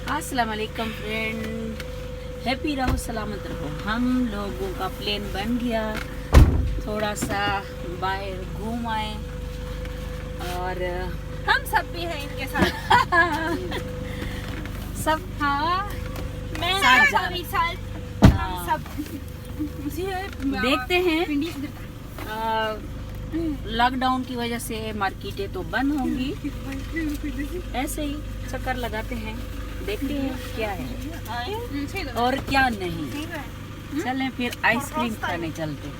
अस्सलाम वालेकुम friend, happy रहो सलामत रहो। हम लोगों का प्लान बन गया, थोड़ा सा बाहर घूम आए और हम सब भी हैं इनके साथ। सब हाँ, मैं साथ जा सभी साथ हम हाँ। सब देखते हैं। पिंडी से लॉकडाउन की वजह से मार्केटें तो बंद होंगी, ऐसे ही चक्कर लगाते हैं, देखते हैं क्या है और क्या नहीं। चलें फिर आइसक्रीम खाने चलते।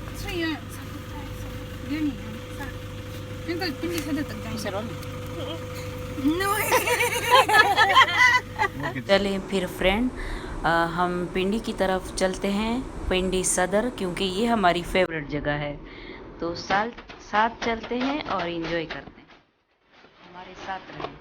चलें फिर फ्रेंड, हम पिंडी की तरफ चलते हैं, पिंडी सदर, क्योंकि ये हमारी फेवरेट जगह है। तो साथ चलते हैं और एंजॉय करते हैं। हमारे साथ रहें।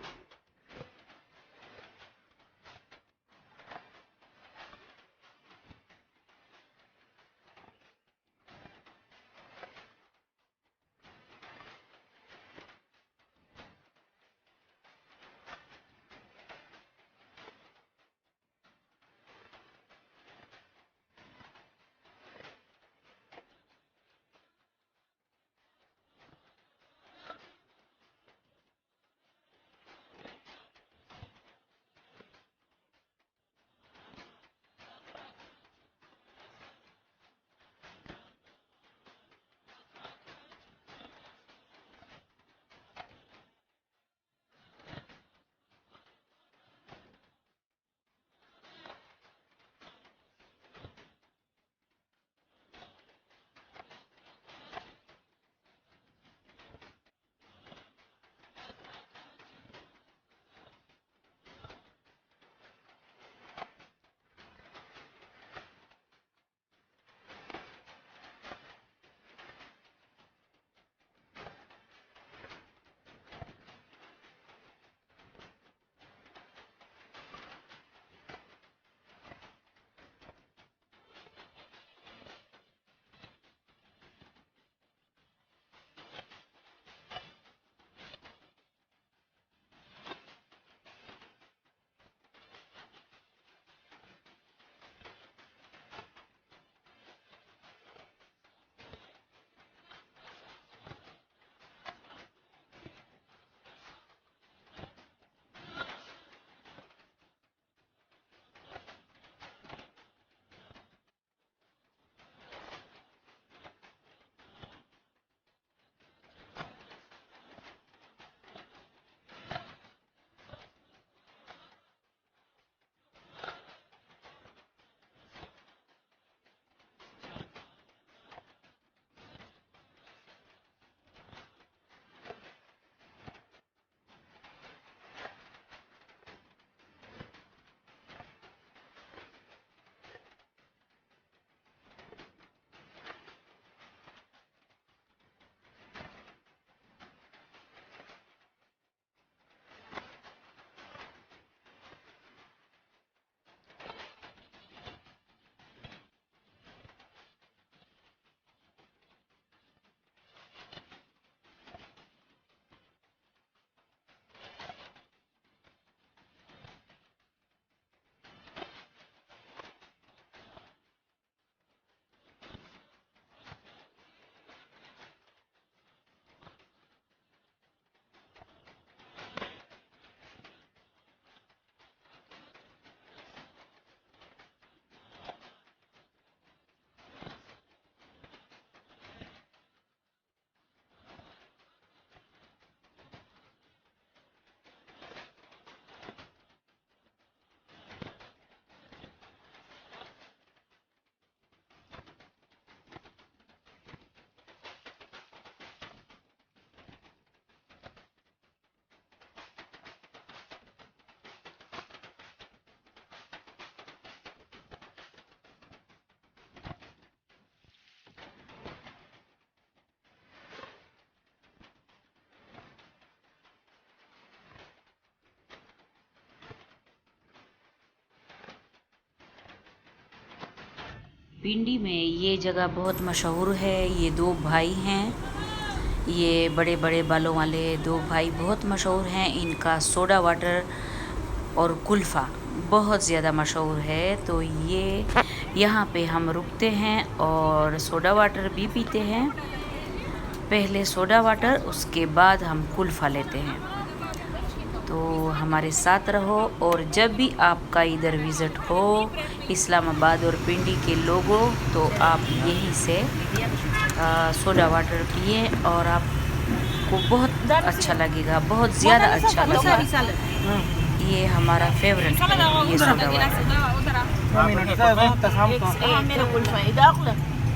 पिंडी में ये जगह बहुत मशहूर है। ये दो भाई हैं, ये बड़े बड़े बालों वाले दो भाई बहुत मशहूर हैं। इनका सोडा वाटर और कुल्फ़ा बहुत ज़्यादा मशहूर है। तो ये यहाँ पे हम रुकते हैं और सोडा वाटर भी पीते हैं। पहले सोडा वाटर, उसके बाद हम कुल्फ़ा लेते हैं। तो हमारे साथ रहो, और जब भी आपका इधर विज़िट हो इस्लामाबाद और पिंडी के लोगों, तो आप यहीं से सोडा वाटर पिए और आपको बहुत अच्छा लगेगा, बहुत ज़्यादा अच्छा लगेगा। ये हमारा फेवरेट है, ये सोडा वाटर। मेरा कुल्फा इधर अगला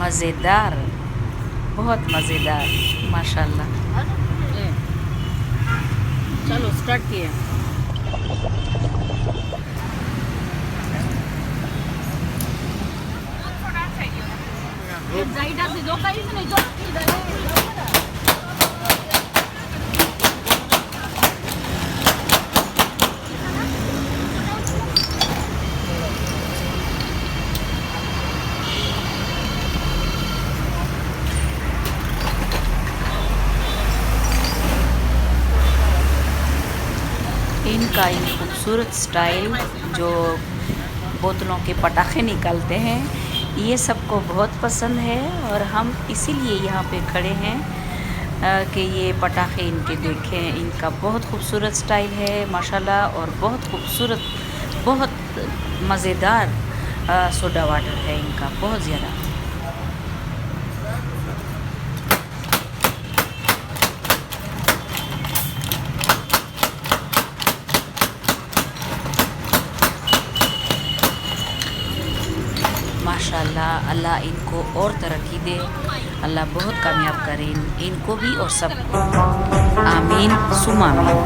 मज़ेदार, बहुत मज़ेदार, माशाल्लाह। चलो स्टार्ट किए जाइडा से दो कहीं से नहीं दो इनका ये खूबसूरत स्टाइल, जो बोतलों के पटाखे निकालते हैं, ये सबको बहुत पसंद है। और हम इसीलिए यहाँ पे खड़े हैं कि ये पटाखे इनके देखें। इनका बहुत खूबसूरत स्टाइल है माशाल्लाह, और बहुत खूबसूरत, बहुत मज़ेदार सोडा वाटर है इनका, बहुत ज़्यादा। माशाल्लाह, अल्लाह इनको और तरक्की दे, अल्लाह बहुत कामयाब करे इनको भी और सबको। आमीन सुमा आमीन।